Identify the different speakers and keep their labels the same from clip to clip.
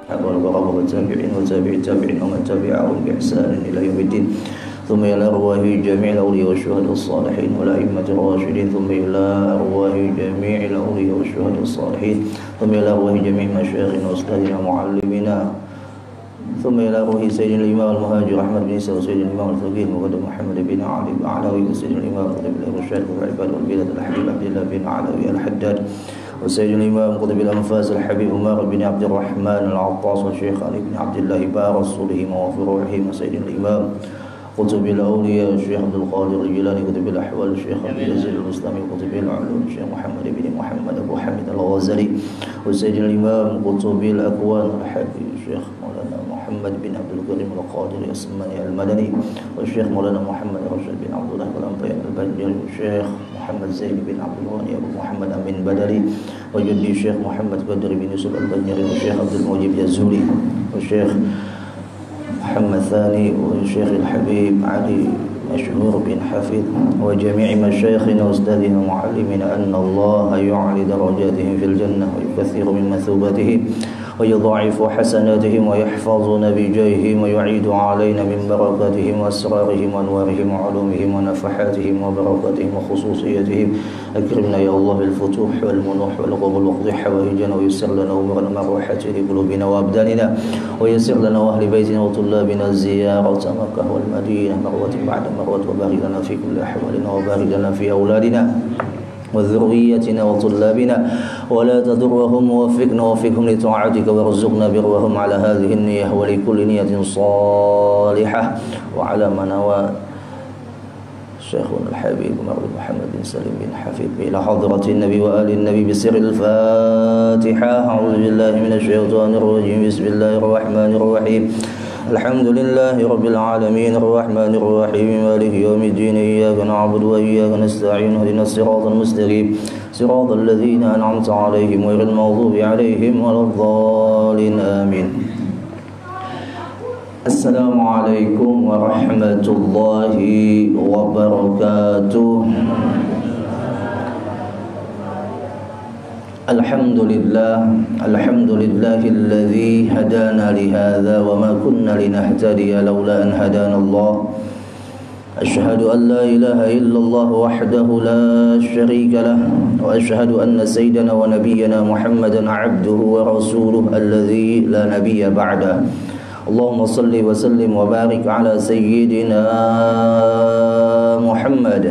Speaker 1: والغرب والتابعين وتابع التابعين ومن تبعهم بإحسان إلى يوم الدين ثم إلى أرواح جميع الأولياء والشهداء الصالحين والأئمة الراشدين ثم إلى أرواح جميع الأولياء والشهداء الصالحين ثم إلى أرواح جميع مشايخنا وأستاذنا ومعلمنا ثم إلى روح سيدنا الإمام المهاجر أحمد بن عيسى وسيدنا الإمام الفقيه مقدم محمد بن علي الأعلوي وسيدنا الإمام قطب الرشاد والعباد والبلاد الحبيب عبد الله بن علوي الحداد وسيدنا الإمام قطب الأنفاس الحبيب عمر بن عبد الرحمن العطاس والشيخ علي بن عبد الله بار رسولهم وفروعهم وسيدنا الإمام قطب الأولياء الشيخ عبد القادر الجيلاني قطب الأحوال الشيخ عبد العزيز البستامي قطب العلوم الشيخ محمد بن محمد أبو حامد الغزالي وسيدنا الإمام قطب الأكوان الحبيب الشيخ مولانا محمد بن عبد الكريم القادر اليسماني المدني والشيخ مولانا محمد رشد بن عبد الله الأنبياء البنجري والشيخ محمد زين بن عبد الغني أبو محمد أمين بدري وجدي الشيخ محمد بدر بن يوسف البنجري والشيخ عبد المجيد يزوري والشيخ محمد ثاني والشيخ الحبيب علي مشهور بن حفيظ وجميع مشايخنا وأستاذنا ومعلمنا أن الله يعلي درجاتهم في الجنة ويكثر من مثوبتهم ويضاعف حسناتهم ويحفظنا بجاههم ويعيد علينا من بركاتهم وأسرارهم وأنوارهم وعلومهم ونفحاتهم وبركاتهم وخصوصياتهم. أكرمنا يا الله بالفتوح والمنوح والقبول واقض حوائجنا ويسر لنا أمور المروحة لقلوبنا وأبداننا ويسر لنا وأهل بيتنا وطلابنا زيارة مكة والمدينة مرة بعد مرة وبارك لنا في كل أحوالنا وبارك لنا في أولادنا وذريتنا وطلابنا ولا تضرهم ووفقهم لطاعتك وارزقنا برهم على هذه النية ولكل نية صالحة وعلى ما نوى شيخنا الحبيب عمر بن محمد بن سليم بن حفيظ إلى حضرة النبي وآل النبي بسر الفاتحة. أعوذ بالله من الشيطان الرجيم. بسم الله الرحمن الرحيم. الحمد لله رب العالمين الرحمن الرحيم مالك يوم الدين إياك نعبد وإياك نستعين اهدنا الصراط المستقيم صراط الذين أنعمت عليهم غير المغضوب عليهم ولا الضالين آمين. السلام عليكم ورحمة الله وبركاته. الحمد لله الذي هدانا لهذا وما كنا لنهتدي لولا أن هدانا الله. أشهد أن لا إله إلا الله وحده لا شريك له وأشهد أن سيدنا ونبينا محمدا عبده ورسوله الذي لا نبي بعده. اللهم صل وسلم وبارك على سيدنا محمد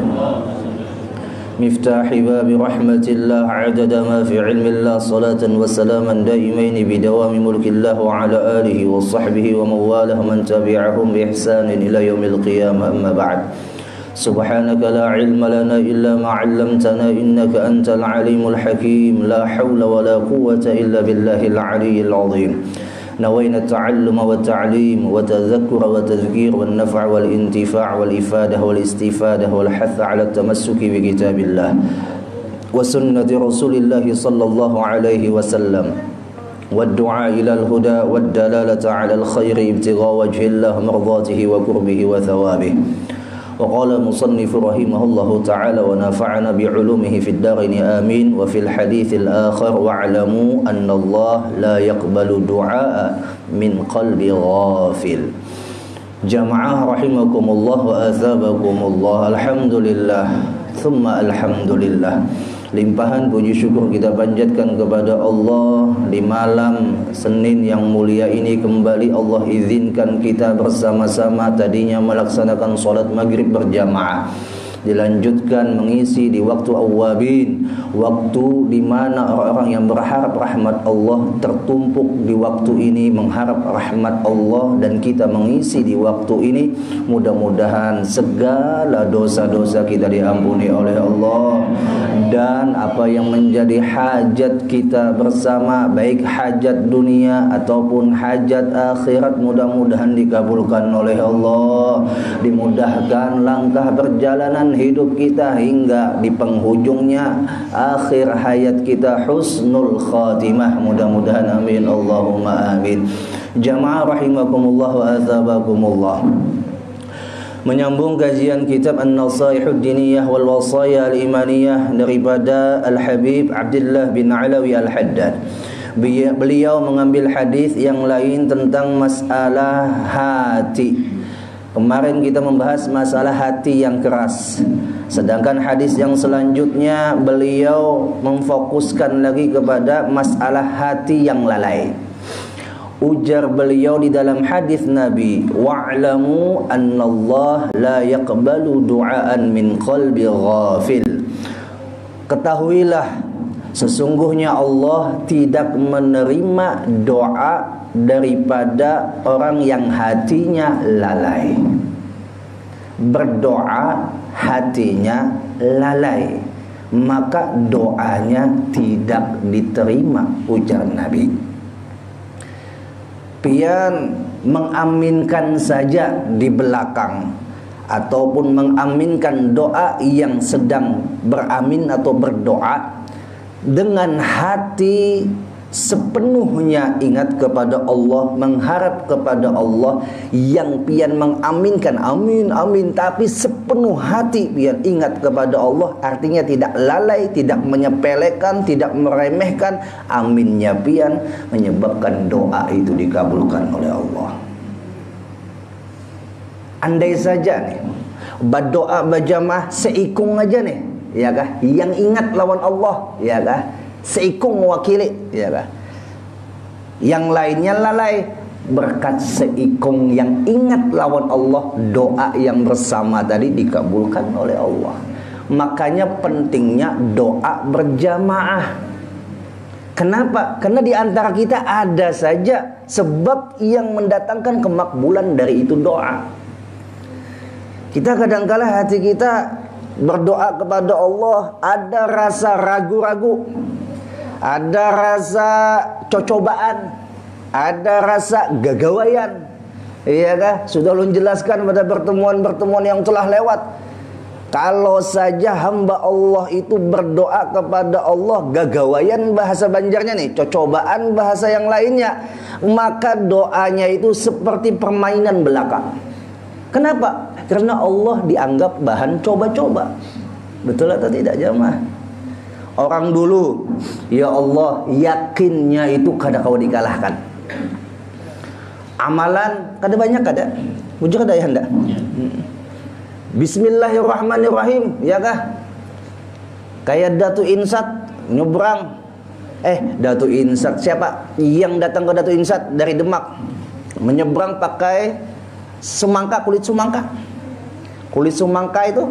Speaker 1: مفتاح باب رحمة الله عدد ما في علم الله صلاة وسلاما دائمين بدوام ملك الله وعلى آله وصحبه ومن والاه من تبعهم بإحسان إلى يوم القيامة. أما بعد سبحانك لا علم لنا إلا ما علمتنا إنك أنت العليم الحكيم. لا حول ولا قوة إلا بالله العلي العظيم. نوينا التعلم والتعليم وتذكر وتذكير والنفع والانتفاع والإفادة والاستفادة والحث على التمسك بكتاب الله وسنة رسول الله صلى الله عليه وسلم والدعاء إلى الهدى والدلالة على الخير ابتغاء وجه الله مرضاته وقربه وثوابه. وقال المصنف رحمه الله تعالى ونفعنا بعلومه في الدارين آمين. وفي الحديث الآخر واعلموا أن الله لا يقبل دعاء من قلب غافل. جماعة رحمكم الله وآثابكم الله. Alhamdulillah thumma alhamdulillah. Limpahan puji syukur kita panjatkan kepada Allah di malam Senin yang mulia ini. Kembali Allah izinkan kita bersama-sama tadinya melaksanakan sholat maghrib berjamaah, dilanjutkan mengisi di waktu awwabin, waktu di mana orang-orang yang berharap rahmat Allah tertumpuk di waktu ini mengharap rahmat Allah, dan kita mengisi di waktu ini. Mudah-mudahan segala dosa-dosa kita diampuni oleh Allah, dan apa yang menjadi hajat kita bersama, baik hajat dunia ataupun hajat akhirat, mudah-mudahan dikabulkan oleh Allah. Dimudahkan langkah perjalanan hidup kita hingga di penghujungnya akhir hayat kita husnul khatimah, mudah-mudahan amin Allahumma amin. Jamaah rahimakumullah wa athabakumullah. Menyambung kajian kitab An-Nasaihud Diniyah wal Wasaya Al-Imaniyah daripada Al-Habib Abdullah bin Alawi Al-Haddad. Beliau mengambil hadis yang lain tentang masalah hati. Kemarin kita membahas masalah hati yang keras. Sedangkan hadis yang selanjutnya beliau memfokuskan lagi kepada masalah hati yang lalai. Ujar beliau di dalam hadis Nabi, wa'lamu annallah la yaqbalu du'aan min qalbi ghafil. Ketahuilah, sesungguhnya Allah tidak menerima doa daripada orang yang hatinya lalai. Berdoa hatinya lalai, maka doanya tidak diterima, ujar Nabi. Pian mengaminkan saja di belakang ataupun mengaminkan doa yang sedang beramin atau berdoa dengan hati sepenuhnya ingat kepada Allah, mengharap kepada Allah, yang pian mengaminkan amin amin, tapi sepenuh hati pian ingat kepada Allah, artinya tidak lalai, tidak menyepelekan, tidak meremehkan. Aminnya pian menyebabkan doa itu dikabulkan oleh Allah. Andai saja nih berdoa berjamaah seikung aja nih, ya kah, yang ingat lawan Allah, ya kah, seikung mewakili, ya kah? Yang lainnya lalai. Berkat seikung yang ingat lawan Allah, doa yang bersama tadi dikabulkan oleh Allah. Makanya pentingnya doa berjamaah. Kenapa? Karena di antara kita ada saja sebab yang mendatangkan kemakbulan dari itu doa. Kita kadangkala hati kita berdoa kepada Allah ada rasa ragu-ragu, ada rasa cocobaan, ada rasa gagawayan. Iya kah? Sudah ulun jelaskan pada pertemuan-pertemuan yang telah lewat. Kalau saja hamba Allah itu berdoa kepada Allah, gagawayan bahasa Banjarnya nih, cocobaan bahasa yang lainnya, maka doanya itu seperti permainan belaka. Kenapa? Karena Allah dianggap bahan coba-coba. Betul atau tidak jamaah? Orang dulu, ya Allah, yakinnya itu kada kau dikalahkan. Amalan kada banyak kada. Ujur kada ya hendak. Bismillahirrahmanirrahim, ya kah? Kayak Datu Insat nyebrang. Datu Insat siapa? Yang datang ke Datu Insat dari Demak, menyeberang pakai semangka, kulit semangka. Kulit semangka itu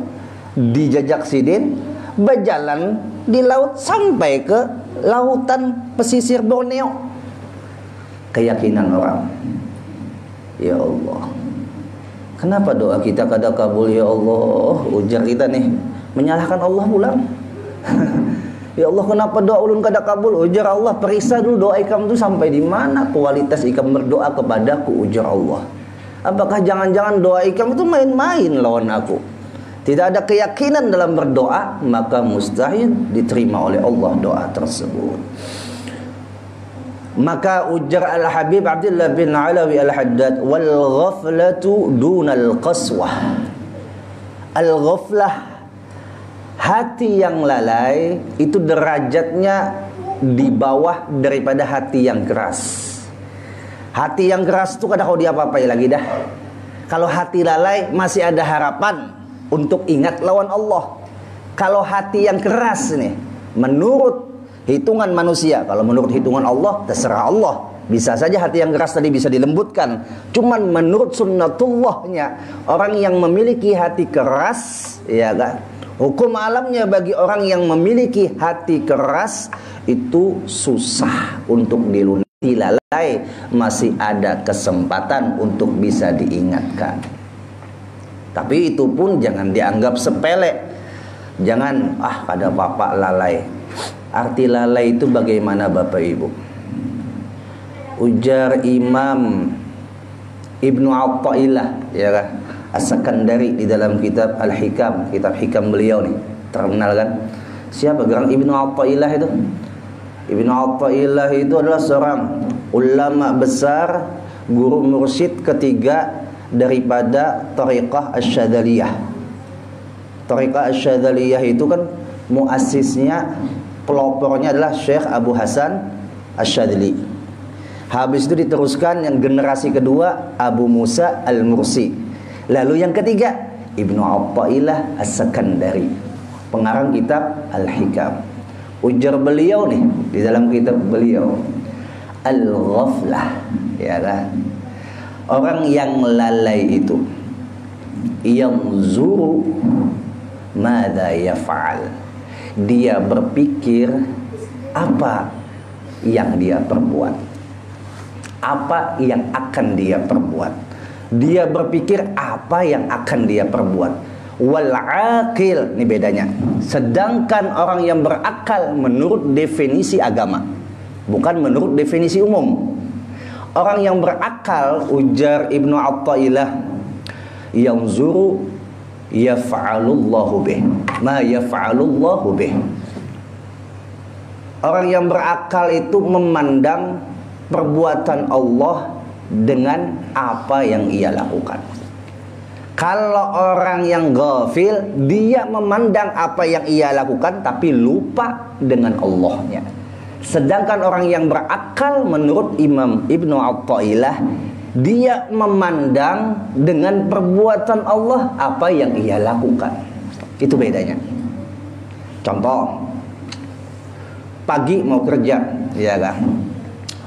Speaker 1: dijajak sidin, berjalan di laut sampai ke lautan pesisir Borneo. Keyakinan orang. Ya Allah, kenapa doa kita kada kabul ya Allah? Ujar kita nih, menyalahkan Allah pulang. Ya Allah, kenapa doa ulun kada kabul? Ujar Allah, periksa dulu doa ikam itu sampai di mana kualitas ikam berdoa kepadaku, ujar Allah. Apakah jangan-jangan doa ikam itu main-main lawan aku? Tidak ada keyakinan dalam berdoa, maka mustahil diterima oleh Allah doa tersebut. Maka ujar Al-Habib Abdullah bin Alawi Al-Haddad, wal ghaflatu dunal qaswah. Al-ghaflah, hati yang lalai itu derajatnya di bawah daripada hati yang keras. Hati yang keras itu kada kau diapa-apai lagi dah. Kalau hati lalai masih ada harapan untuk ingat lawan Allah. Kalau hati yang keras nih, menurut hitungan manusia, kalau menurut hitungan Allah terserah Allah, bisa saja hati yang keras tadi bisa dilembutkan. Cuman menurut sunnatullahnya, orang yang memiliki hati keras, ya kan, hukum alamnya bagi orang yang memiliki hati keras itu susah untuk dilunasi. Lalai masih ada kesempatan untuk bisa diingatkan. Tapi itu pun jangan dianggap sepele. Jangan kada apa-apa lalai. Arti lalai itu bagaimana Bapak Ibu? Ujar Imam Ibnu Athaillah, ya kan, As-Sakandari di dalam kitab Al-Hikam, kitab hikam beliau nih, terkenal kan? Siapa gerangan Ibnu Athaillah itu? Ibnu Athaillah itu adalah seorang ulama besar, guru mursyid ketiga daripada Thariqah Asy-Syadzaliyah. Thariqah Asy-Syadzaliyah itu kan muassisnya, pelopornya adalah Syekh Abu Hasan Asy-Syadzili. Habis itu diteruskan yang generasi kedua Abu Musa Al-Mursi. Lalu yang ketiga Ibnu Athaillah As-Sakandari, pengarang kitab Al-Hikam. Ujar beliau nih di dalam kitab beliau, al-ghaflah, ya kan? Orang yang lalai itu yanzuru madza yaf'al. Dia berpikir apa yang dia perbuat, apa yang akan dia perbuat. Dia berpikir apa yang akan dia perbuat. Wal aqil, ini bedanya. Sedangkan orang yang berakal menurut definisi agama, bukan menurut definisi umum. Orang yang berakal, ujar Ibnu Athaillah, yanzuru yaf'alullahu bih ma yaf'alullahu bih. Orang yang berakal itu memandang perbuatan Allah dengan apa yang ia lakukan. Kalau orang yang ghafil, dia memandang apa yang ia lakukan tapi lupa dengan Allahnya. Sedangkan orang yang berakal menurut Imam Ibnu Athaillah, dia memandang dengan perbuatan Allah apa yang ia lakukan. Itu bedanya. Contoh, pagi mau kerja, ya kan?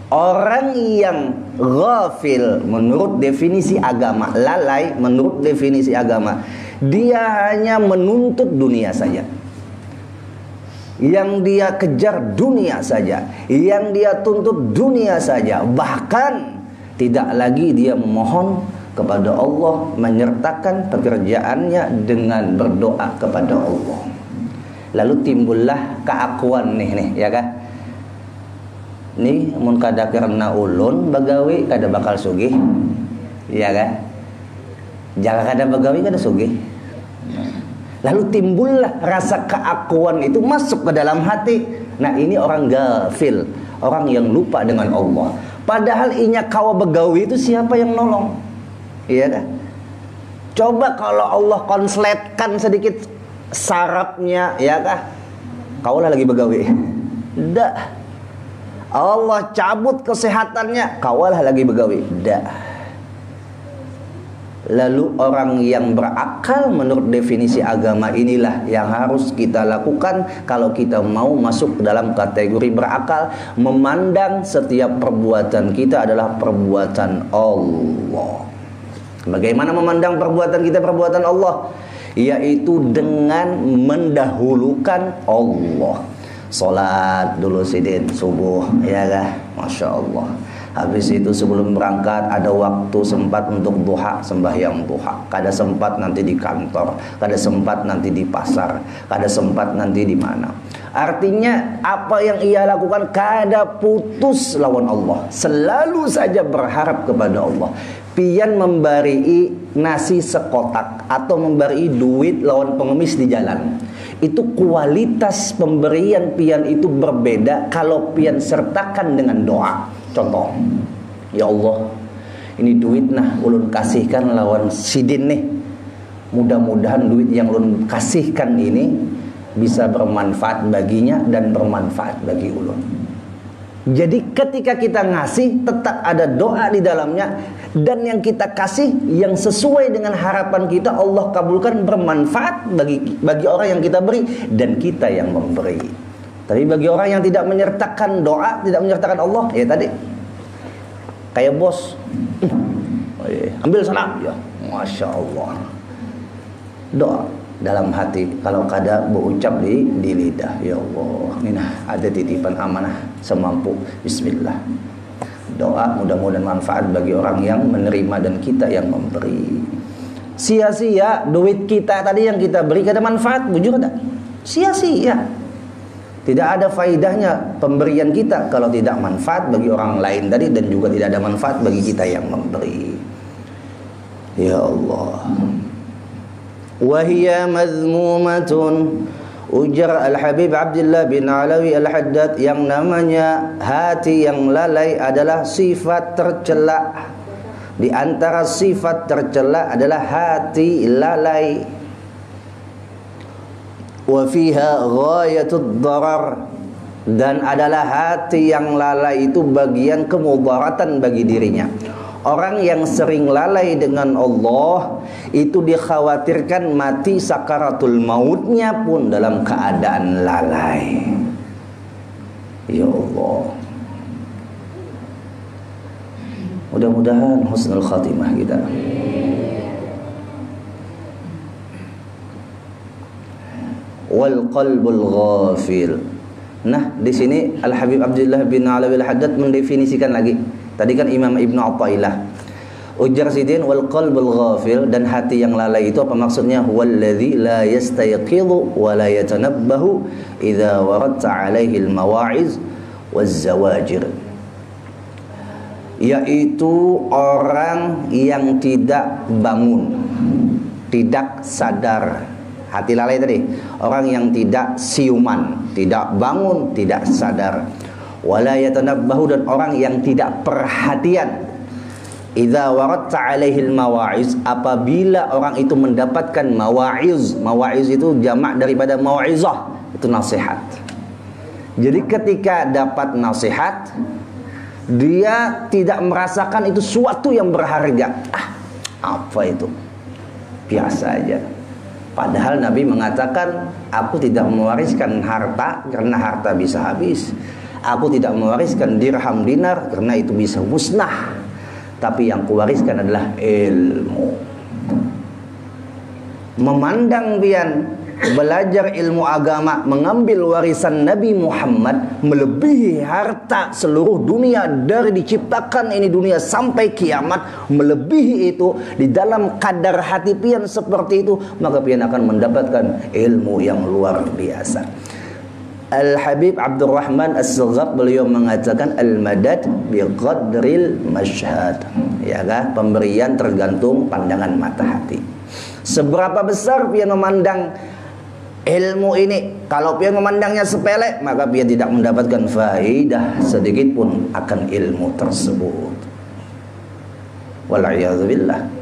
Speaker 1: Orang yang ghafil menurut definisi agama, lalai menurut definisi agama, dia hanya menuntut dunia saja. Yang dia kejar dunia saja, yang dia tuntut dunia saja. Bahkan tidak lagi dia memohon kepada Allah, menyertakan pekerjaannya dengan berdoa kepada Allah. Lalu timbullah keakuan nih, ya kan? Nih mun kada karena ulun bagawi kada bakal sugih, ya kan? Jangan kada bagawi kada sugih. Lalu timbullah rasa keakuan itu masuk ke dalam hati. Nah, ini orang ghafil, orang yang lupa dengan Allah. Padahal inya kawa begawi itu siapa yang nolong? Iya kan? Coba kalau Allah konsletkan sedikit sarafnya, ya kan? Kaulah lagi begawi. Dah. Allah cabut kesehatannya, kawalah lagi begawi. Dah. Lalu orang yang berakal menurut definisi agama inilah yang harus kita lakukan kalau kita mau masuk dalam kategori berakal, memandang setiap perbuatan kita adalah perbuatan Allah. Bagaimana memandang perbuatan kita perbuatan Allah? Yaitu dengan mendahulukan Allah. Salat dulu sidin subuh, ya kan? Masya Allah. Habis itu sebelum berangkat ada waktu sempat untuk duha, sembahyang duha. Kada sempat nanti di kantor, kada sempat nanti di pasar, kada sempat nanti di mana. Artinya apa yang ia lakukan kada putus lawan Allah. Selalu saja berharap kepada Allah. Pian memberi nasi sekotak atau memberi duit lawan pengemis di jalan. Itu kualitas pemberian pian itu berbeda kalau pian sertakan dengan doa. Contoh, ya Allah, ini duit nah ulun kasihkan lawan sidin nih. Mudah-mudahan duit yang ulun kasihkan ini bisa bermanfaat baginya dan bermanfaat bagi ulun. Jadi ketika kita ngasih tetap ada doa di dalamnya, dan yang kita kasih yang sesuai dengan harapan kita Allah kabulkan, bermanfaat bagi orang yang kita beri dan kita yang memberi. Tapi bagi orang yang tidak menyertakan doa, tidak menyertakan Allah, ya tadi kayak bos, ambil sana, ya Masya Allah, doa dalam hati, kalau kada berucap di lidah, ya Allah, ini ada titipan amanah semampu, bismillah. Doa mudah-mudahan manfaat bagi orang yang menerima dan kita yang memberi. Sia-sia duit kita tadi yang kita beri kada manfaat, bujur ada. Sia-sia. Tidak ada faidahnya pemberian kita kalau tidak manfaat bagi orang lain tadi, dan juga tidak ada manfaat bagi kita yang memberi. Ya Allah. Wahia mazmumatun, ujar Al-Habib Abdullah bin Alawi Al-Haddad, yang namanya hati yang lalai adalah sifat tercela. Di antara sifat tercela adalah hati lalai. Wa fiha ghayatud darar, Dan adalah hati yang lalai itu bagian kemudaratan bagi dirinya. Orang yang sering lalai dengan Allah itu dikhawatirkan mati sakaratul mautnya pun dalam keadaan lalai. Ya Allah, mudah-mudahan husnul khatimah kita. Wal qalbul ghafil. Nah, di sini Al-Habib Abdullah bin Alawi Al-Haddad mendefinisikan lagi. Tadi kan Imam Ibnu Athaillah. Ujar Sidin wal qalbul ghafil, dan hati yang lalai itu apa maksudnya? Walladzi la yastayqidu wa la yatanabbahu idza waradta alaihi al-mawa'iz waz-zawajir. Yaitu orang yang tidak bangun, tidak sadar. Hati lalai tadi, orang yang tidak siuman, tidak bangun, tidak sadar. Wala yatanabbahu, dan orang yang tidak perhatian. Idza waradta alaihil mawa'iz, apabila orang itu mendapatkan mawa'iz. Mawa'iz itu jamak daripada mau'izah, itu nasihat. Jadi ketika dapat nasihat, dia tidak merasakan itu suatu yang berharga. Apa itu? Biasa aja. Padahal Nabi mengatakan, aku tidak mewariskan harta karena harta bisa habis. Aku tidak mewariskan dirham dinar karena itu bisa musnah. Tapi yang kuwariskan adalah ilmu. Memandang pian, belajar ilmu agama, mengambil warisan Nabi Muhammad melebihi harta seluruh dunia dari diciptakan ini dunia sampai kiamat, melebihi itu di dalam kadar hati pian seperti itu, maka pian akan mendapatkan ilmu yang luar biasa. Al-Habib Abdurrahman As-Saghab beliau mengatakan al-madad biqadril mashhad, ya kan? Pemberian tergantung pandangan mata hati. Seberapa besar pian memandang ilmu ini. Kalau pian memandangnya sepele, maka pian tidak mendapatkan faidah sedikit pun akan ilmu tersebut. Wal'iyadzubillah.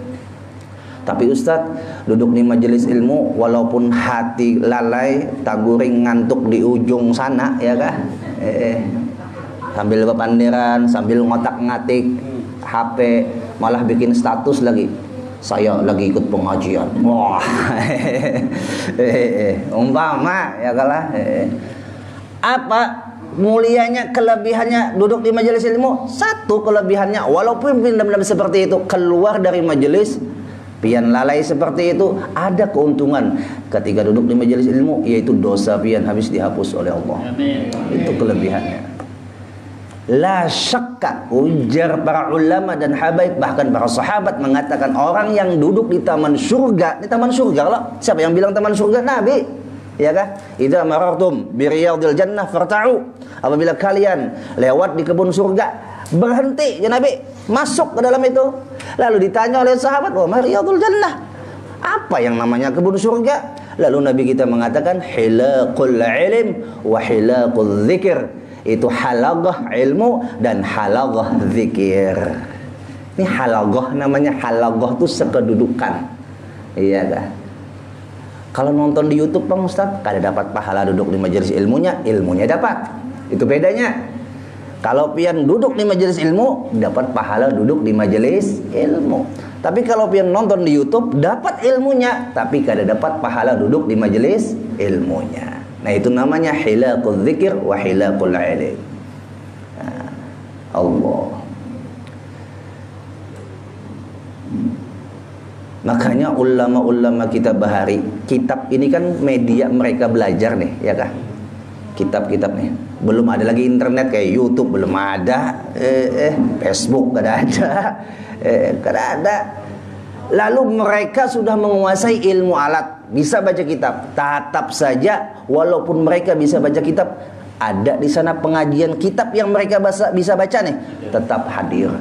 Speaker 1: Tapi Ustadz, duduk di majelis ilmu walaupun hati lalai, taguring ngantuk di ujung sana, ya kan? Sambil bepanderan, sambil ngotak-ngatik HP, malah bikin status lagi, saya lagi ikut pengajian. Wah, umpama ya kalah. Apa mulianya, kelebihannya duduk di majelis ilmu? Satu kelebihannya, walaupun benar-benar seperti itu, keluar dari majelis pian lalai seperti itu, ada keuntungan ketika duduk di majelis ilmu, yaitu dosa pian habis dihapus oleh Allah. Amin. Itu kelebihannya. La syakka, ujar para ulama dan habaib, bahkan para sahabat mengatakan orang yang duduk di taman surga, di taman surga loh. Siapa yang bilang taman surga? Nabi, ya kan? Idza marartum bi riyadil jannah farta'u. Apabila kalian lewat di kebun surga, berhenti ya Nabi, masuk ke dalam itu. Lalu ditanya oleh sahabat, "Wa ma riyadul jannah?" Apa yang namanya kebun surga? Lalu Nabi kita mengatakan hilaqul ilm wa hilaqul dzikr. Itu halaqah ilmu dan halaqah zikir. Ini halaqah, namanya halaqah itu sekedudukan. Iya kan? Kalau nonton di YouTube Bang Ustaz, kada dapat pahala duduk di majelis ilmunya, ilmunya dapat. Itu bedanya. Kalau pian duduk di majelis ilmu, dapat pahala duduk di majelis ilmu. Tapi kalau pian nonton di YouTube, dapat ilmunya, tapi kada dapat pahala duduk di majelis ilmunya. Nah, itu namanya hilaqul dzikir wa hilaqul ilm. Nah, Allah. Makanya ulama-ulama kita bahari, kitab ini kan media mereka belajar nih, ya kah? Kitab-kitab nih. Belum ada lagi internet kayak YouTube, belum ada. Facebook kada ada. Kada ada. Lalu mereka sudah menguasai ilmu alat, bisa baca kitab. Tetap saja walaupun mereka bisa baca kitab, ada di sana pengajian kitab yang mereka bisa baca nih, tetap hadir.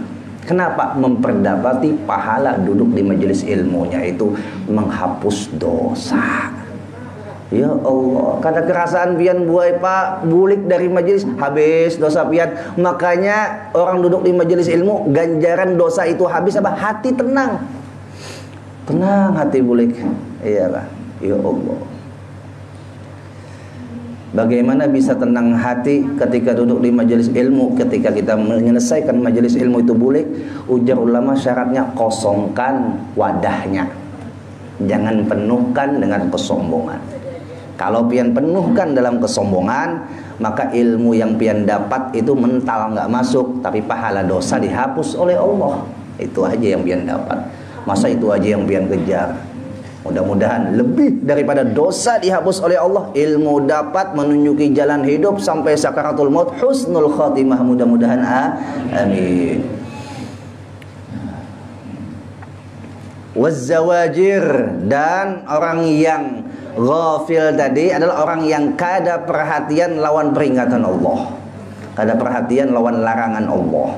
Speaker 1: Kenapa? Memperdapati pahala duduk di majelis ilmunya itu menghapus dosa. Ya Allah, karena kerasaan pian buai pak bulik dari majelis, habis dosa pian. Makanya orang duduk di majelis ilmu, ganjaran dosa itu habis apa? Hati tenang. Tenang hati bulik. Iyalah. Ya Allah. Bagaimana bisa tenang hati ketika duduk di majelis ilmu? Ketika kita menyelesaikan majelis ilmu itu boleh, ujar ulama syaratnya kosongkan wadahnya. Jangan penuhkan dengan kesombongan. Kalau pian penuhkan dalam kesombongan, maka ilmu yang pian dapat itu mental, nggak masuk, tapi pahala dosa dihapus oleh Allah. Itu aja yang pian dapat. Masa itu aja yang pian kejar? Mudah-mudahan lebih daripada dosa dihapus oleh Allah, ilmu dapat menunjuki jalan hidup sampai sakaratul maut, husnul khatimah. Mudah-mudahan amin. Wazzawajir, dan orang yang ghafil tadi adalah orang yang kada perhatian lawan peringatan Allah, kada perhatian lawan larangan Allah,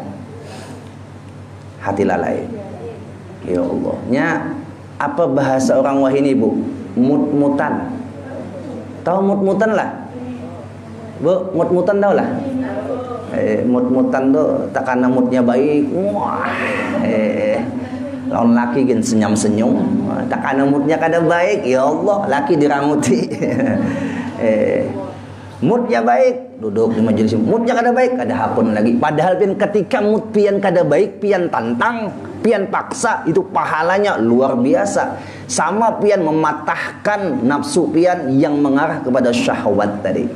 Speaker 1: hati lalai. Ya Allah, apa bahasa orang wahini bu? Mut-mutan. Tahu mut-mutan lah? Bu, mut-mutan tahu lah? Mut-mutan tuh tak karena moodnya baik. Wah, lawan laki kan senyum-senyum. Tak karena moodnya kada baik, ya Allah, laki diranguti. Moodnya baik, duduk di majelis. Moodnya kada baik, kada hapun lagi. Padahal pian ketika mood pian kada baik, pian tantang, pian paksa, itu pahalanya luar biasa. Sama pian mematahkan nafsu pian yang mengarah kepada syahwat tadi.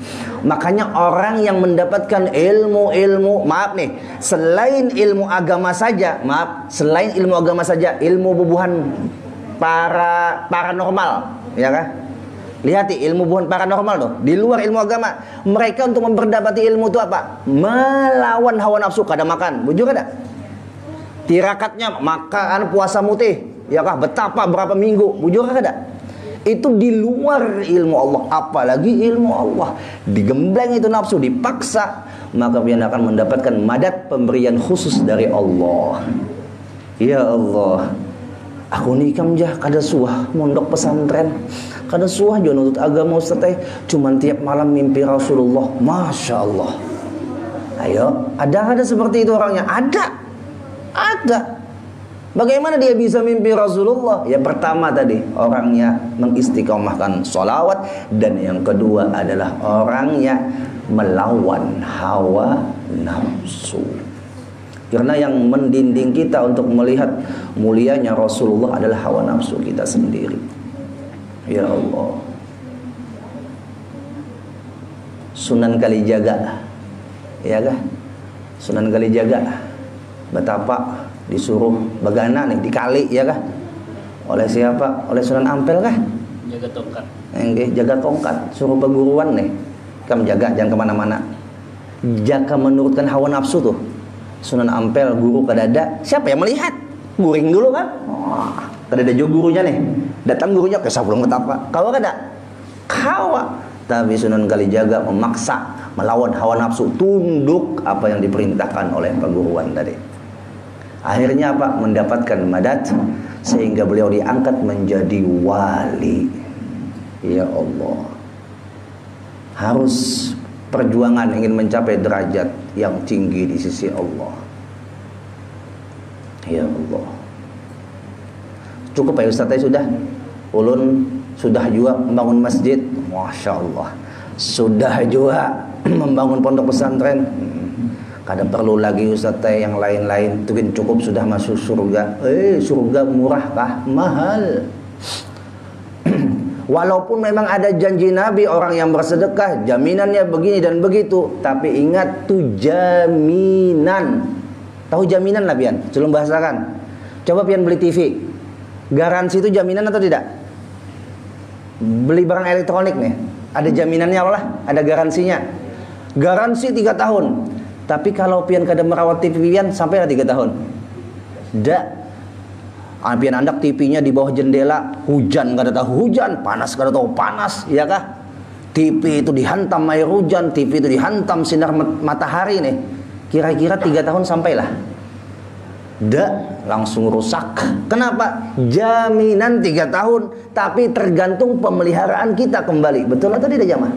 Speaker 1: Makanya orang yang mendapatkan ilmu-ilmu, maaf nih, selain ilmu agama saja, selain ilmu agama saja, ilmu bubuhan paranormal, ya kan? Lihati ilmu bubuhan paranormal tuh, di luar ilmu agama. Mereka untuk memperdapati ilmu itu apa? Melawan hawa nafsu, kada makan, bujur kada? Tirakatnya makan puasa mutih, ya kah? Betapa berapa minggu, bujur kada? Itu di luar ilmu Allah. Apalagi ilmu Allah, digembleng itu nafsu, dipaksa, maka pian akan mendapatkan madat, pemberian khusus dari Allah. Ya Allah, aku nikam jah kada suah mondok pesantren, kada suah jo nutut agama Ustaz, cuman tiap malam mimpi Rasulullah. Masya Allah. Ayo, ada seperti itu orangnya? Ada. Bagaimana dia bisa mimpi Rasulullah? Ya pertama tadi, orangnya mengistiqomahkan sholawat. Dan yang kedua adalah orangnya melawan hawa nafsu. Karena yang mendinding kita untuk melihat mulianya Rasulullah adalah hawa nafsu kita sendiri. Ya Allah. Sunan Kalijaga, ya kah? Sunan Kalijaga, betapa disuruh begana nih di kali, ya kah? Oleh siapa? Oleh Sunan Ampel kah?
Speaker 2: Jaga tongkat.
Speaker 1: Jaga tongkat, suruh perguruan nih. Kamu jaga, jangan kemana-mana. Jaga menurutkan hawa nafsu tuh. Sunan Ampel guru kadada, siapa yang melihat? Guring dulu kan? Kadada juga gurunya nih. Datang gurunya ke sabulung betapa. Kau kada? Kawa. Tapi Sunan Kalijaga memaksa melawan hawa nafsu, tunduk apa yang diperintahkan oleh perguruan tadi. Akhirnya apa? Mendapatkan madat, sehingga beliau diangkat menjadi wali. Ya Allah. Harus perjuangan ingin mencapai derajat yang tinggi di sisi Allah. Ya Allah. Cukup ya Ustaz, sudah. Ulun sudah juga membangun masjid. Masya Allah. Sudah juga membangun pondok pesantren. Kada perlu lagi Ustaz yang lain-lain. Itu cukup sudah masuk surga. Surga murah kah? Mahal. Walaupun memang ada janji Nabi, orang yang bersedekah jaminannya begini dan begitu, tapi ingat tuh jaminan. Tahu jaminan lah pian? Sebelum bahasakan. Coba pian beli TV. Garansi itu jaminan atau tidak? Beli barang elektronik nih, ada jaminannya Allah, ada garansinya. Garansi 3 tahun. Tapi kalau pian kada merawat TV pian sampai 3 tahun. Dak. Pian andak TV-nya di bawah jendela, hujan kada tahu hujan, panas kada tahu panas, ya kah? TV itu dihantam air hujan, TV itu dihantam sinar matahari nih. Kira-kira 3 tahun sampailah. Dak, langsung rusak. Kenapa? Jaminan 3 tahun, tapi tergantung pemeliharaan kita kembali. Betul atau tidak jamaah?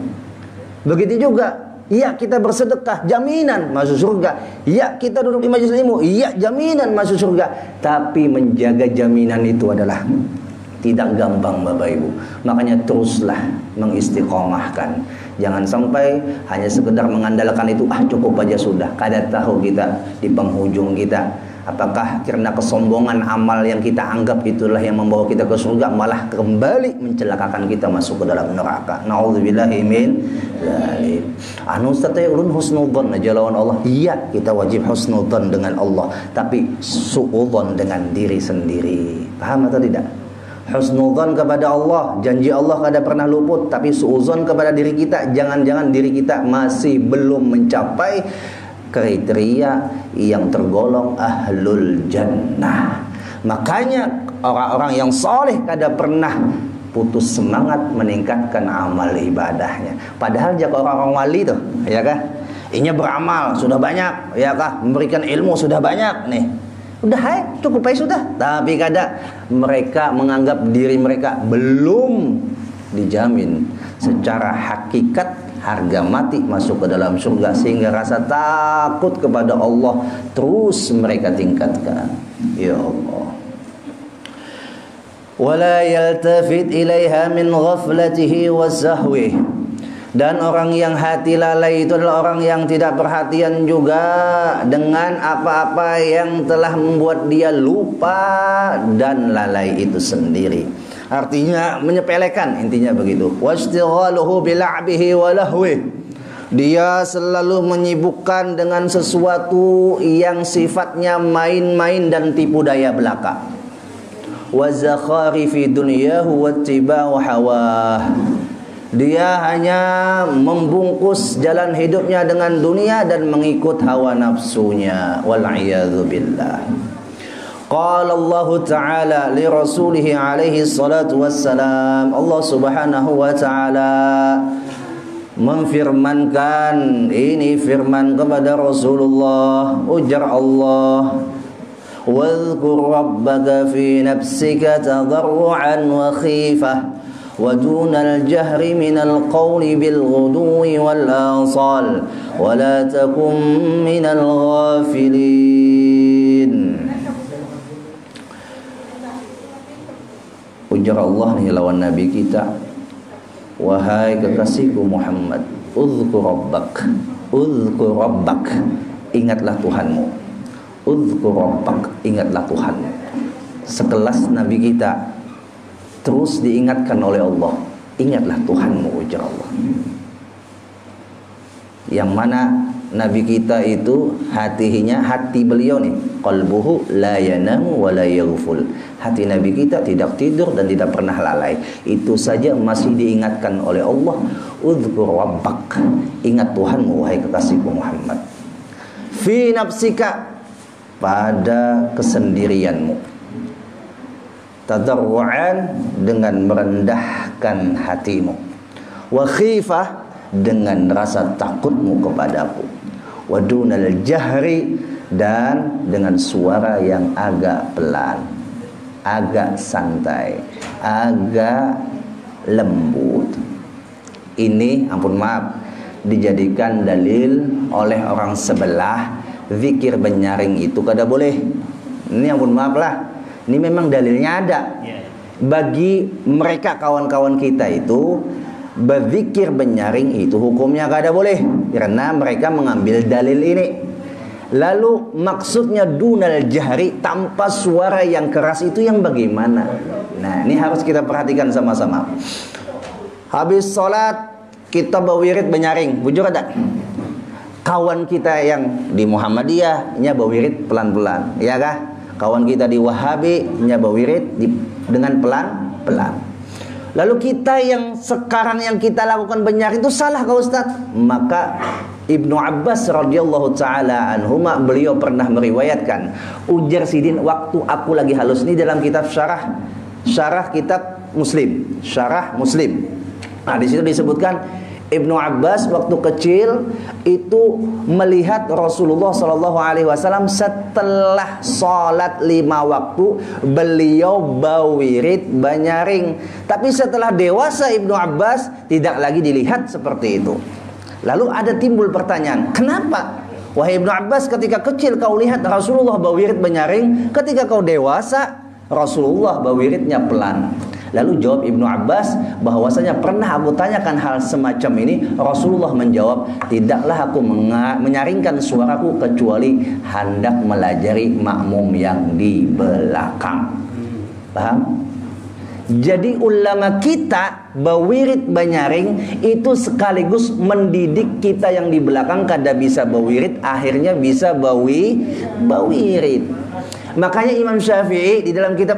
Speaker 1: Begitu juga. Iya, kita bersedekah, jaminan masuk surga. Iya, kita duduk di majelis ilmu, iya, jaminan masuk surga. Tapi menjaga jaminan itu adalah tidak gampang Bapak Ibu. Makanya teruslah mengistiqomahkan. Jangan sampai hanya sekedar mengandalkan itu, cukup aja sudah. Kada tahu kita di penghujung kita, apakah karena kesombongan amal yang kita anggap itulah yang membawa kita ke surga, malah kembali mencelakakan kita masuk ke dalam neraka. Nauzubillahi min dzalik. Ustaz husnudzon aja lawan Allah. Iya, kita wajib husnudzon dengan Allah, tapi suudzon dengan diri sendiri. Paham atau tidak? Husnudzon kepada Allah, janji Allah kada pernah luput, tapi suudzon kepada diri kita, jangan-jangan diri kita masih belum mencapai kriteria yang tergolong ahlul jannah. Makanya orang-orang yang soleh kada pernah putus semangat meningkatkan amal ibadahnya. Padahal jika orang-orang wali tuh, ya kah? Inya beramal sudah banyak, ya kah? Memberikan ilmu sudah banyak nih. Udah cukup aja sudah. Tapi kada mereka menganggap diri mereka belum dijamin secara hakikat harga mati masuk ke dalam surga, sehingga rasa takut kepada Allah terus mereka tingkatkan. Ya Allah. Wala yaltafit ilaiha min ghaflatihi wa sahwih. Dan orang yang hati lalai itu adalah orang yang tidak perhatian juga dengan apa-apa yang telah membuat dia lupa dan lalai itu sendiri. Artinya menyepelekan, intinya begitu. Wastighaluhu bil'abihi wa lahwih. Dia selalu menyibukkan dengan sesuatu yang sifatnya main-main dan tipu daya belaka. Wa zakhari fi dunyahu wattiba'u hawah. Dia hanya membungkus jalan hidupnya dengan dunia dan mengikut hawa nafsunya. Wal'iyadzu billah. Qala Allah Ta'ala li rasulihi alaihi salatu wassalam. Allah Subhanahu wa Ta'ala memfirmankan, ini firman kepada Rasulullah, ujar Allah, wadhkur rabbaka fi nafsika tadarru'an wa khifah wa dunal jahri minal qawli bil ghuduwi wal asal wa la takum minal ghafilin. Ujar Allah nih lawan Nabi kita, wahai kekasihku Muhammad, uzkur rabbak, ingatlah Tuhanmu. Uzkur rabbak, ingatlah Tuhanmu. Sekelas Nabi kita terus diingatkan oleh Allah, ingatlah Tuhanmu, ujar Allah. Yang mana Nabi kita itu hati beliau nih, qalbuhu la yanamu wa la yaghful. Hati Nabi kita tidak tidur dan tidak pernah lalai. Itu saja masih diingatkan oleh Allah. Uzkur rabbak, ingat Tuhanmu wahai kekasihku Muhammad. Fi nafsika, pada kesendirianmu. Tadarru'an, dengan merendahkan hatimu. Wa khifah, dengan rasa takutmu kepadaku. Wa dunal jahri, dan dengan suara yang agak pelan, agak santai, agak lembut. Ini, ampun maaf, dijadikan dalil oleh orang sebelah. Zikir benyaring itu kada boleh. Ini ampun maaf lah, ini memang dalilnya ada. Bagi mereka kawan-kawan kita itu, berzikir benyaring itu hukumnya kada boleh, karena mereka mengambil dalil ini. Lalu maksudnya dunal jahri, tanpa suara yang keras, itu yang bagaimana? Nah, ini harus kita perhatikan sama-sama. Habis sholat kita berwirid benyaring, bujur ada? Kawan kita yang di Muhammadiyah nya berwirid pelan-pelan, ya kah? Kawan kita di Wahabi nya berwirid dengan pelan-pelan. Lalu kita yang sekarang yang kita lakukan benyaring itu salah kah Ustaz? Maka Ibnu Abbas radhiyallahu taala anhuma, beliau pernah meriwayatkan, ujar Sidin waktu aku lagi halus ini dalam kitab syarah kitab Muslim, syarah Muslim. Nah, di situ disebutkan Ibnu Abbas waktu kecil itu melihat Rasulullah SAW setelah sholat 5 waktu beliau bawirid banyaring. Tapi setelah dewasa Ibnu Abbas tidak lagi dilihat seperti itu. Lalu ada timbul pertanyaan, kenapa? Wahai Ibnu Abbas, ketika kecil kau lihat Rasulullah bawirid banyaring, ketika kau dewasa Rasulullah bawiridnya pelan. Lalu jawab Ibnu Abbas bahwasanya pernah aku tanyakan hal semacam ini, Rasulullah menjawab, tidaklah aku menyaringkan suaraku kecuali hendak melajari makmum yang di belakang. Paham? Jadi ulama kita bawirid banyaring itu sekaligus mendidik kita yang di belakang kada bisa bawirid, akhirnya bisa bawirid. Makanya Imam Syafi'i di dalam kitab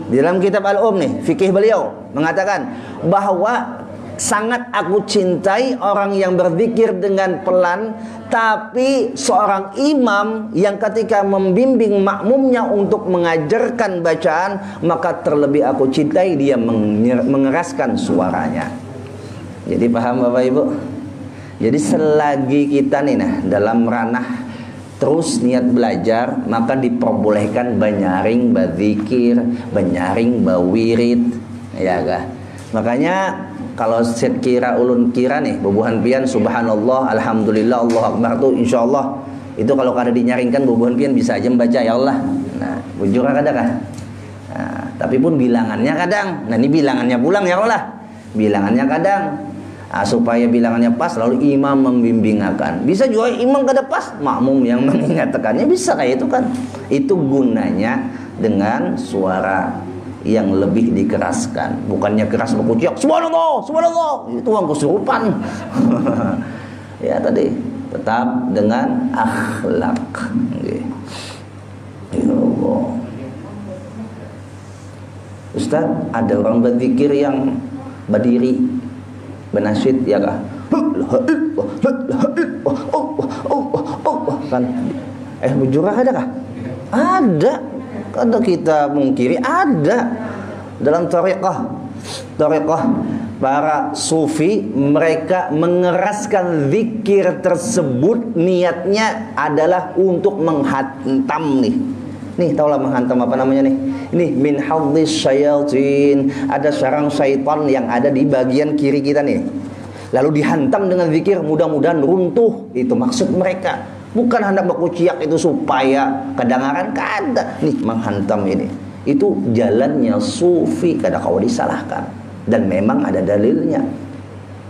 Speaker 1: Di dalam kitab Al-Um nih, fikih beliau mengatakan bahwa sangat aku cintai orang yang berzikir dengan pelan, tapi seorang imam yang ketika membimbing makmumnya untuk mengajarkan bacaan, maka terlebih aku cintai dia mengeraskan suaranya. Jadi paham Bapak Ibu? Jadi selagi kita nih dalam ranah terus niat belajar, maka diperbolehkan banyaring berzikir, banyaring bawirid, ya kah? Makanya kalau set kira ulun kira nih bubuhan pian subhanallah alhamdulillah Allahu akbar tuh insyaallah itu kalau kada dinyaringkan bubuhan pian bisa aja membaca ya Allah. Nah, bujur kada kah? Nah, tapi pun bilangannya kadang. Nah, ini bilangannya pulang ya Allah. Bilangannya kadang. Supaya bilangannya pas lalu imam membimbingakan. Bisa juga imam kada pas, makmum yang mengingatkannya, bisa kayak itu kan. Itu gunanya dengan suara yang lebih dikeraskan, bukannya keras berkuciak subhanallah subhanallah itu orang kesurupan. Ya tadi tetap dengan akhlak. Ya Allah. Ustaz, ada orang berzikir yang berdiri benasyid ya kah? Kan bujurah ada kah? Ada. Kada kita mungkiri, ada dalam tariqah para sufi, mereka mengeraskan zikir tersebut niatnya adalah untuk menghantam nih tahulah menghantam apa namanya nih? Ini min hadis syayatin, ada sarang syaitan yang ada di bagian kiri kita nih. Lalu dihantam dengan zikir, mudah-mudahan runtuh. Itu maksud mereka. Bukan hendak berkuciak itu supaya kedengaran, kada. Nih menghantam ini. Itu jalannya sufi, kada kau disalahkan. Dan memang ada dalilnya.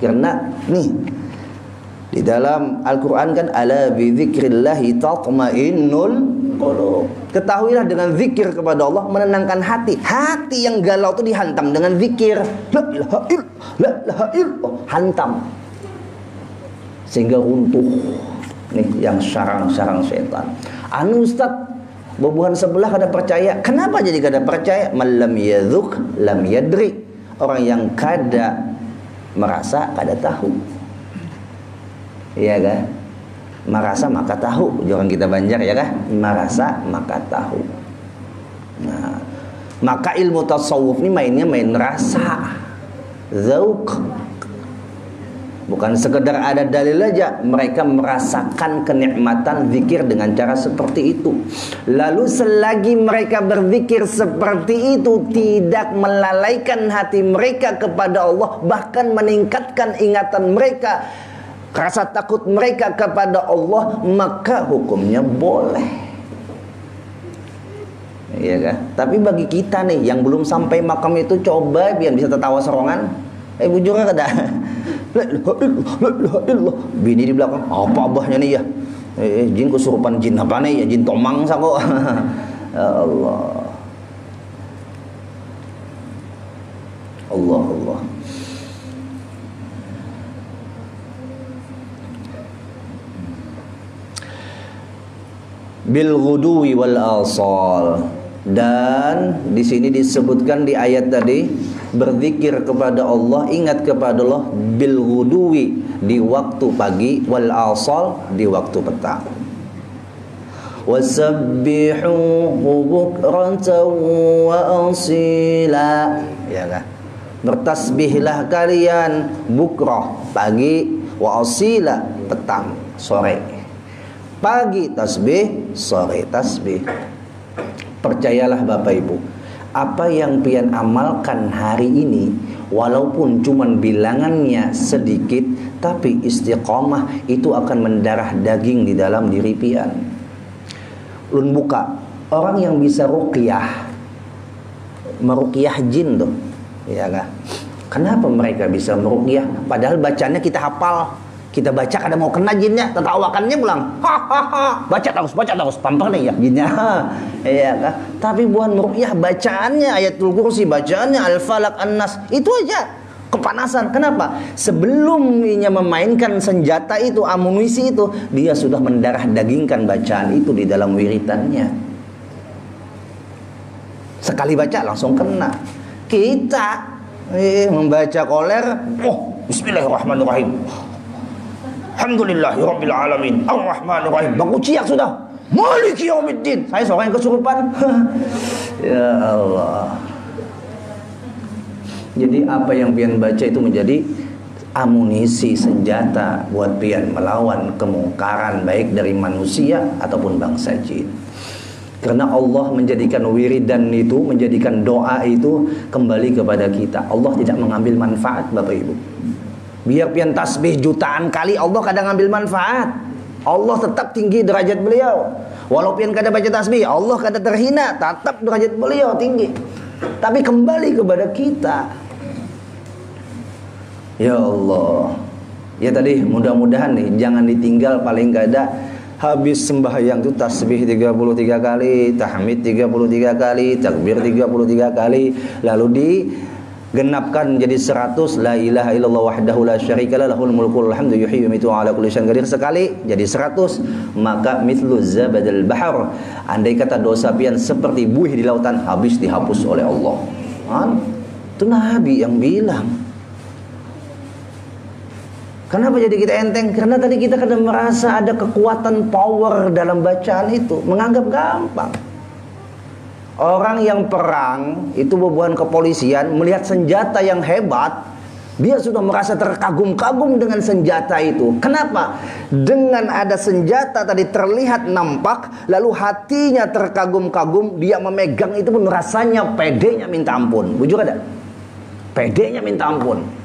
Speaker 1: Karena nih di dalam Al-Quran kan ala bi dzikrillahi tatmainnul qulub. Ketahuilah dengan zikir kepada Allah menenangkan hati. Hati yang galau itu dihantam dengan zikir. La ilaha illallah, la ilaha illallah. Hantam. Sehingga runtuh. Nih yang sarang-sarang setan. Anu Ustaz, bubuhan sebelah kada percaya. Kenapa jadi kada percaya? Malam yadzuk lam yadri. Orang yang kada merasa kada tahu. Iya kan? Merasa maka tahu. Jangan kita Banjar ya kan? Merasa maka tahu. Nah, maka ilmu tasawuf ini mainnya main rasa, zauk. Bukan sekedar ada dalil aja, mereka merasakan kenikmatan zikir dengan cara seperti itu. Lalu selagi mereka berzikir seperti itu, tidak melalaikan hati mereka kepada Allah, bahkan meningkatkan ingatan mereka, rasa takut mereka kepada Allah, maka hukumnya boleh. Iya kan? Tapi bagi kita nih yang belum sampai makam itu, coba biar bisa tertawa serongan. Bujur kada. La ilaha illallah. Bini di belakang, apa abahnya nih ya? Jin kesurupan jin apa nih ya? Jin tomang sako. Ya Allah. Allah. Bil ghuduwi wal asal. Dan di sini disebutkan di ayat tadi, berzikir kepada Allah, ingat kepada Allah bil ghuduwi, di waktu pagi, wal asal, di waktu petang. Wasabbihuhu bukratan wa asila. Ya kan? Bertasbihlah kalian bukrah pagi, wa asila petang, sore. Pagi tasbih, sore tasbih. Percayalah Bapak Ibu, apa yang pian amalkan hari ini, walaupun cuman bilangannya sedikit, tapi istiqomah itu akan mendarah daging di dalam diri pian. Ulun buka, orang yang bisa ruqyah,
Speaker 2: meruqyah jin tuh, ya kan? Kenapa mereka bisa meruqyah? Padahal bacanya kita hafal, kita baca kadang mau kena jinnya, tertawakannya pulang, hahaha, baca terus, pampang nih ya jinnya, ya kan? Tapi bukan meruqyah, bacaannya ayatul kursi, bacaannya al-falaq an-nas, itu aja kepanasan. Kenapa? Sebelum dia memainkan senjata itu, amunisi itu, dia sudah mendarah dagingkan bacaan itu di dalam wiritannya. Sekali baca langsung kena. Kita membaca koler, bismillahirrahmanirrahim, alhamdulillahirabbil alamin, arrahmanirrahim, baku ciak sudah, maliki yaumiddin. Saya seorang yang kesurupan. Ya Allah. Jadi apa yang pian baca itu menjadi amunisi, senjata buat pian melawan kemungkaran baik dari manusia ataupun bangsa jin. Karena Allah menjadikan wiridan itu, menjadikan doa itu kembali kepada kita. Allah tidak mengambil manfaat, Bapak Ibu. Biar pian tasbih jutaan kali, Allah kadang ngambil manfaat. Allah tetap tinggi derajat beliau. Walau pian kada baca tasbih, Allah kada terhina, tetap derajat beliau tinggi. Tapi kembali kepada kita. Ya Allah. Ya tadi mudah-mudahan nih jangan ditinggal, paling gak ada habis sembahyang itu tasbih 33 kali, tahmid 33 kali, takbir 33 kali, lalu digenapkan menjadi 100, la ilaha illallah wahdahu la syarikalah lahul mulku wal hamdu yuhyi wa yumiitu ala kulli syai'in qadir, sekali jadi 100, maka mithlu zabadil bahr, andai kata dosa pian seperti buih di lautan, habis dihapus oleh Allah. Itu Nabi yang bilang. Kenapa jadi kita enteng? Karena tadi kita kadang merasa ada kekuatan power dalam bacaan itu, menganggap gampang. Orang yang perang itu bubuhan kepolisian, melihat senjata yang hebat, dia sudah merasa terkagum-kagum dengan senjata itu. Kenapa? Dengan ada senjata tadi terlihat nampak, lalu hatinya terkagum-kagum, dia memegang itu pun rasanya pedenya minta ampun. Bujur ada? Pedenya minta ampun.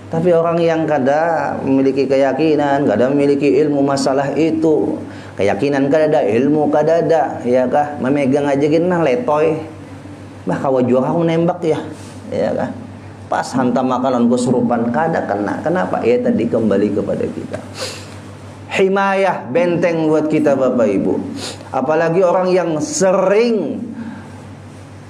Speaker 2: Tapi orang yang kada memiliki keyakinan, kada memiliki ilmu masalah itu, keyakinan kada ada, ilmu kada ada, ya kah? Memegang aja gini nah letoy. Bah kawa juara aku nembak ya kah? Pas hantam makanan kesurupan kada kena. Kenapa? Ya tadi kembali kepada kita. Himayah, benteng buat kita Bapak Ibu. Apalagi orang yang sering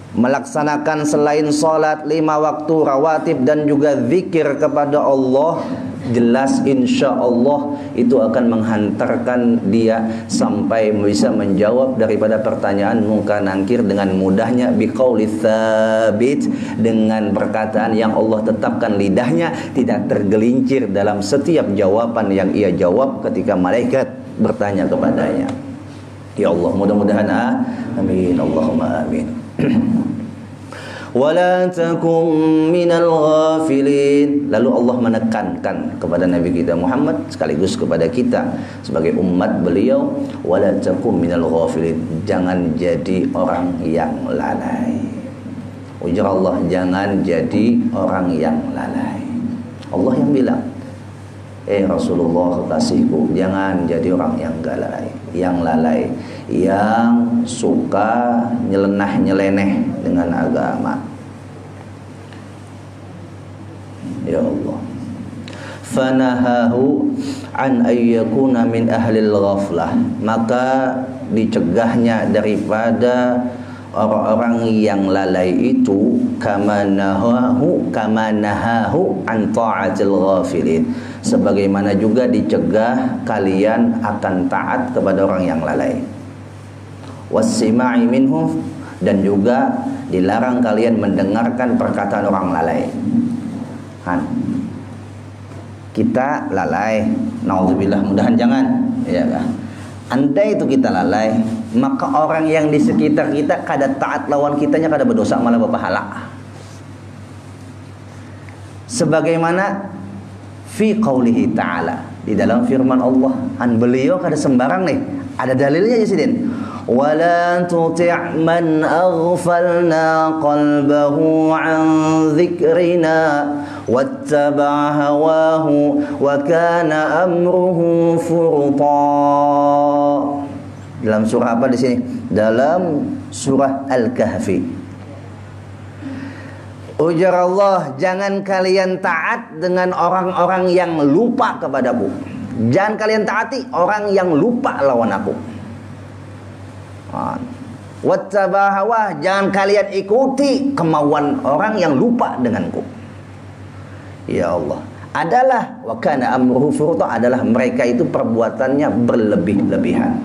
Speaker 2: melaksanakan selain sholat 5 waktu rawatib dan juga zikir kepada Allah, jelas insya Allah itu akan menghantarkan dia sampai bisa menjawab daripada pertanyaan mungkar nangkir dengan mudahnya, biqauli tsabit, dengan perkataan yang Allah tetapkan lidahnya tidak tergelincir dalam setiap jawaban yang ia jawab ketika malaikat bertanya kepadanya. Ya Allah, mudah-mudahan amin, Allahumma amin. Wala takum minal ghafilin. Lalu Allah menekankan kepada Nabi kita Muhammad sekaligus kepada kita sebagai umat beliau, wala takum minal ghafilin, jangan jadi orang yang lalai. Ujar Allah, jangan jadi orang yang lalai. Allah yang bilang, Rasulullah kekasihku, jangan jadi orang yang lalai, yang suka nyeleneh dengan agama. Ya Allah. Fanahahu an ayyakuna min ahlil ghaflah, maka dicegahnya daripada orang-orang yang lalai itu, kama nahahu an ta'atil ghafilin, sebagaimana juga dicegah kalian akan taat kepada orang yang lalai. Wassima'i minhum, dan juga dilarang kalian mendengarkan perkataan orang lalai. Kita lalai, naudzubillah, mudahan jangan, ya kan? Andai itu kita lalai, maka orang yang di sekitar kita kada taat lawan kitanya, kada berdosa malah berpahala. Sebagaimana fi qaulihi ta'ala, di dalam firman Allah, beliau kada sembarang nih, ada dalilnya aja sidin. Wala tuti' man aghfalna qalbahu an dzikrina wattaba'a hawahu wa kana amruhu furta. Dalam surah apa di sini? Dalam surah Al-Kahfi. Ujar Allah, jangan kalian taat dengan orang-orang yang lupa kepadaku. Jangan kalian taati orang yang lupa lawan aku. Wattabahawah, jangan kalian ikuti kemauan orang yang lupa denganku. Ya Allah, adalah wa kana amruhu furta, adalah mereka itu perbuatannya berlebih-lebihan.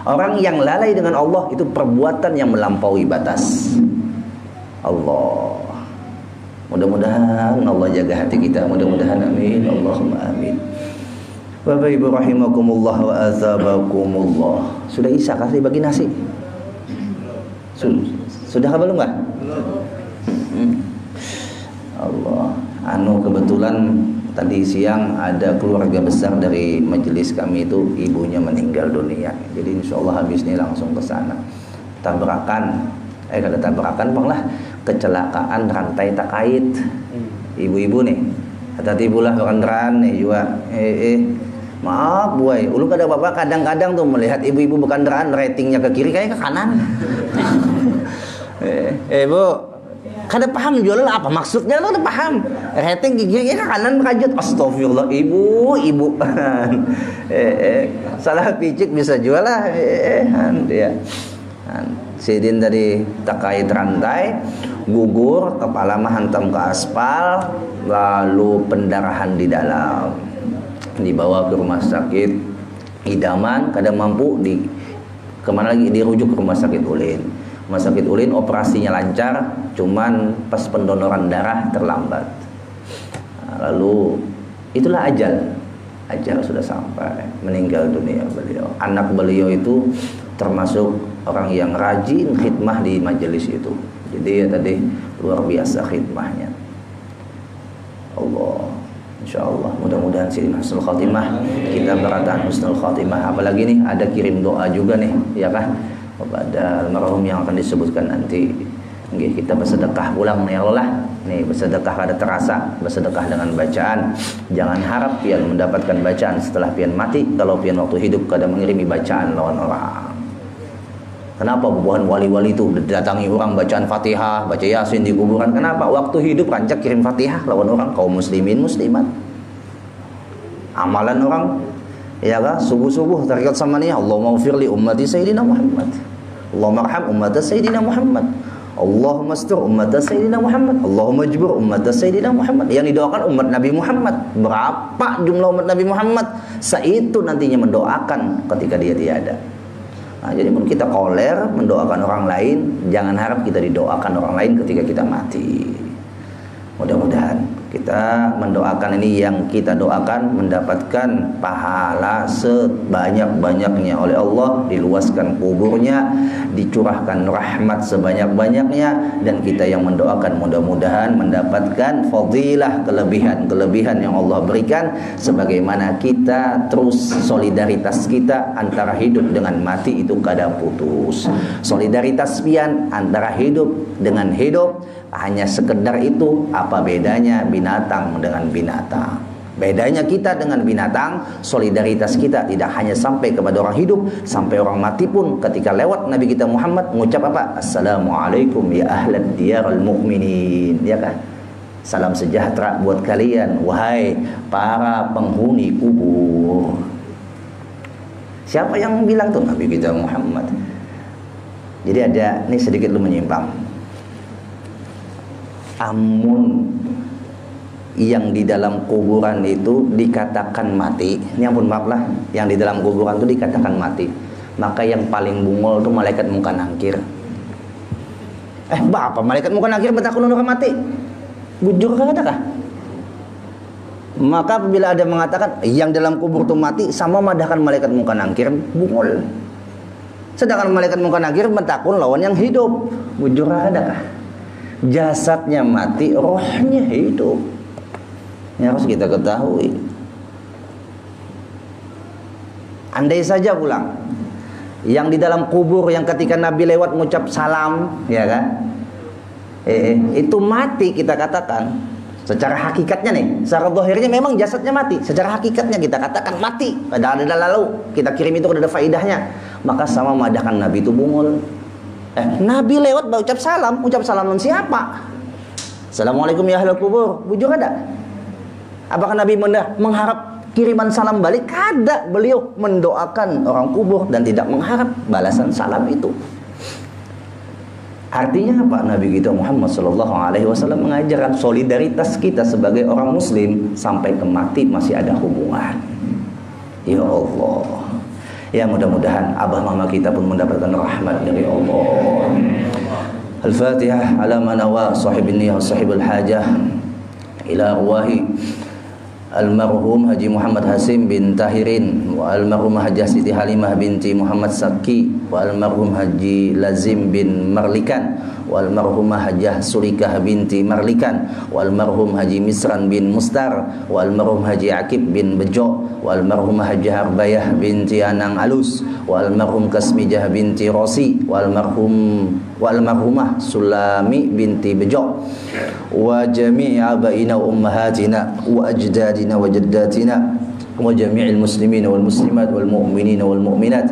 Speaker 2: Orang yang lalai dengan Allah itu perbuatan yang melampaui batas. Allah, mudah-mudahan Allah jaga hati kita, mudah-mudahan, amin, Allahumma amin. Bapak Ibu rahimakumullah wa azabakumullah. Sudah isya kasih bagi nasi? Sudah belum enggak? Allah, kebetulan tadi siang ada keluarga besar dari majelis kami itu ibunya meninggal dunia. Jadi insya Allah habis ini langsung ke sana. Tabrakan, kada tabrakan malah kecelakaan rantai tak kait. Ibu-ibu nih, hati-hati pula bekandaran nih juga. Maaf boy, ulun kada bapak kadang-kadang tuh melihat ibu-ibu bekandaran ratingnya ke kiri kayak ke kanan. Bu, kada paham jualan apa maksudnya, lo udah paham rating gigi ke kanan berajut. Astagfirullah, ibu salah picik bisa jual lah. Dia sidin dari terkait rantai, gugur, kepala menghantam ke aspal, lalu pendarahan di dalam, dibawa ke rumah sakit idaman, kada mampu kemana lagi, dirujuk ke rumah sakit Ulin. Rumah sakit Ulin operasinya lancar, cuman pas pendonoran darah terlambat. Lalu itulah ajal sudah sampai, meninggal dunia beliau. Anak beliau itu termasuk orang yang rajin khidmah di majelis itu. Jadi ya tadi luar biasa khidmahnya. Allah, insyaallah mudah-mudahan sih husnul khatimah, kita berataan husnul khatimah. Apalagi nih ada kirim doa juga nih, ya kan, kepada almarhum yang akan disebutkan nanti. Nggih, kita bersedekah pulang nih, ya Allah. Nih bersedekah kada terasa, bersedekah dengan bacaan. Jangan harap pian mendapatkan bacaan setelah pian mati, kalau pian waktu hidup kada mengirimi bacaan lawan orang. Kenapa bubuhan wali-wali itu datangi orang bacaan Fatihah, baca Yasin di kuburan? Kenapa? Waktu hidup rancak kirim Fatihah lawan orang, kaum muslimin muslimat. Amalan orang, ya kan? Subuh-subuh tarikat sama nih, Allahumma ghfir li ummati sayyidina Muhammad. Allahumma arham ummata sayyidina Muhammad. Allahumma astur ummata sayyidina Muhammad. Allahumma jbur ummata sayyidina Muhammad. Yang didoakan umat Nabi Muhammad. Berapa jumlah umat Nabi Muhammad? Seitu nantinya mendoakan ketika dia tiada. Nah, jadi pun kita koler mendoakan orang lain, jangan harap kita didoakan orang lain ketika kita mati. Mudah-mudahan kita mendoakan ini, yang kita doakan mendapatkan pahala sebanyak-banyaknya oleh Allah, diluaskan kuburnya, dicurahkan rahmat sebanyak-banyaknya, dan kita yang mendoakan mudah-mudahan mendapatkan fadilah, kelebihan yang Allah berikan, sebagaimana kita terus solidaritas kita antara hidup dengan mati itu kada putus. Solidaritas pian antara hidup dengan hidup hanya sekedar itu. Apa bedanya binatang dengan binatang? Bedanya kita dengan binatang, solidaritas kita tidak hanya sampai kepada orang hidup, sampai orang mati pun ketika lewat Nabi kita Muhammad mengucap apa? Assalamualaikum ya ahlad diyarul mu'minin, ya kan? Salam sejahtera buat kalian, wahai para penghuni kubur. Siapa yang bilang tuh? Nabi kita Muhammad. Jadi ada, ini sedikit lu menyimpang. Amun yang di dalam kuburan itu dikatakan mati, ini ampun maaf lah, yang di dalam kuburan itu dikatakan mati, maka yang paling bungol itu malaikat muka nangkir. Bapak, malaikat muka nangkir betakun orang mati, bujur kah? Maka apabila ada mengatakan yang dalam kubur itu mati, sama madahkan malaikat muka nangkir, bungol. Sedangkan malaikat muka nangkir betakun lawan yang hidup, bujur kah? Jasadnya mati, rohnya hidup. Ini harus kita ketahui. Andai saja pulang yang di dalam kubur, yang ketika Nabi lewat mengucap salam, ya kan, itu mati, kita katakan secara hakikatnya nih, secara zahirnya memang jasadnya mati, secara hakikatnya kita katakan mati. Ada lalu kita kirim itu ada faidahnya, maka sama madahkan Nabi itu bungul. Nabi lewat ucap salam siapa? Assalamualaikum ya ahlul kubur. Bujur ada? Apakah Nabi mengharap kiriman salam balik? Kada. Beliau mendoakan orang kubur dan tidak mengharap balasan salam itu. Artinya apa? Nabi kita Muhammad SAW mengajarkan solidaritas kita sebagai orang muslim sampai ke mati masih ada hubungan. Ya Allah. Ya mudah-mudahan abah mama kita pun mendapatkan rahmat dari Allah. Al-Fatihah ala manawa sahibin niyah sahibul hajah ila arwahi almarhum Haji Muhammad Hasim bin Tahirin wa almarhum Hajah Siti Halimah binti Muhammad Saki wa almarhum Haji Lazim bin Marlikan wa almarhumah Hajah Sulikah binti Marlikan wa almarhum Haji Misran bin Mustar wa almarhum Haji Akib bin Bejo wa almarhumah Hajah Arbayah binti Anang Alus wa almarhum Kasmijah binti Rosi wa almarhumah Sulami binti Bejo wa jami'i abaina wa ummahatina wa ajdadina wa jaddatina wa jami'il muslimina wal muslimat wal mu'minina wal mu'minat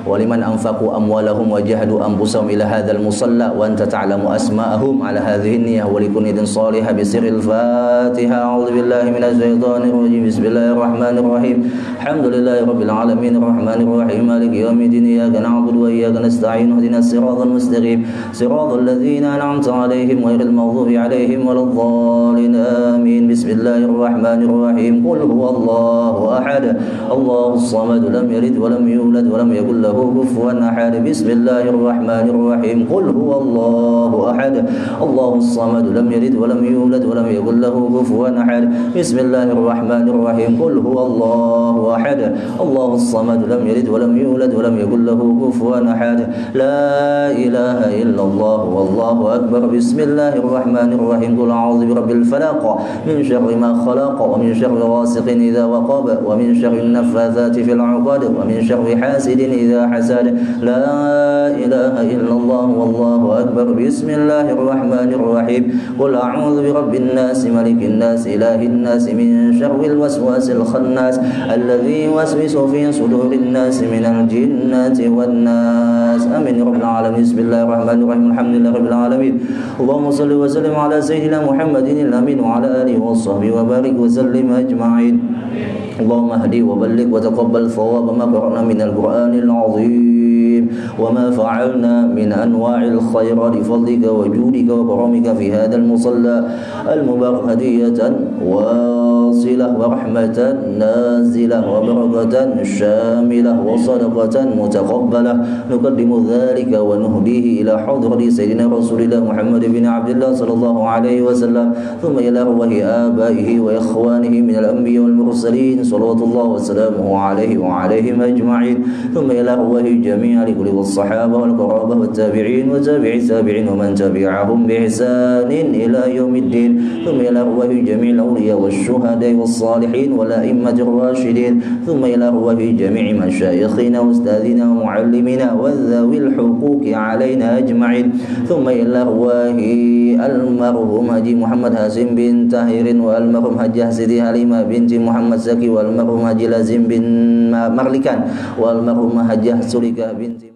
Speaker 2: ولمن أنفقوا أموالهم وجهدوا أنفسهم إلى هذا المصلى وأنت تعلم أسماءهم على هذه النية ولكل يد صالحة بسر الفاتحة. أعوذ بالله من الشيطان الرجيم. بسم الله الرحمن الرحيم. الحمد لله رب العالمين الرحمن الرحيم مالك يوم الدين إياك نعبد وإياك نستعين اهدنا الصراط المستقيم صراط الذين أنعمت عليهم غير المغضوب عليهم ولا الضالين آمين. بسم الله الرحمن الرحيم. قل هو الله أحد الله الصمد لم يلد ولم يولد ولم يكن له كفوا أحد. بسم الله الرحمن الرحيم. قل هو الله أحد الله الصمد لم يلد ولم يولد ولم يكن له كفوا أحد. بسم الله الرحمن الرحيم. قل هو الله أحد الله الصمد لم يلد ولم يولد ولم يكن له كفوا أحد. لا إله إلا الله والله أكبر. بسم الله الرحمن الرحيم. قل أعوذ برب الفلق من شر ما خلق ومن شر غاسق إذا وقب ومن شر النفاثات في العقد ومن شر حاسد إذا حسد. لا إله إلا الله والله أكبر. بسم الله الرحمن الرحيم. قل أعوذ برب الناس ملك الناس إله الناس من شر الوسواس الخناس الذي يوسوس في صدور الناس من الجنة والناس. آمين يا رب العالمين. بسم الله الرحمن الرحيم. الحمد لله رب العالمين. اللهم صل وسلم على سيدنا محمد الأمين وعلى آله وصحبه وبارك وسلم أجمعين. اللهم اهدي وبلغ وتقبل ثواب ما قرأنا من القرآن العظيم وما فعلنا من أنواع الخيرات بفضلك وجودك وكرمك في هذا المصلى المبارك هدية واصلة ورحمة نازلة وبركة شاملة وصدقة متقبلة نقدم ذلك ونهديه إلى حضرة سيدنا رسول الله محمد بن عبد الله صلى الله عليه وسلم ثم إلى أرواح آبائه وإخوانه من الأنبياء والمرسلين صلوات الله وسلامه عليه وعليهم أجمعين ثم إلى أرواح جميع لكل الصحابة والقرابة والتابعين وتابع التابعين ومن تبعهم بإحسان إلى يوم الدين ثم إلى أرواح جميع الأولياء والشهداء والصالحين والأئمة الراشدين ثم إلى أرواح جميع مشايخنا وأستاذنا ومعلمنا وذوي الحقوق علينا أجمعين ثم إلى أرواح المرحوم حجي محمد حاسم بن طاهر والمرحوم حجة سيدي حليمة بنت محمد سكي والمرحوم حجي لازم بن مرلكان والمرحوم حجة سليكة بنت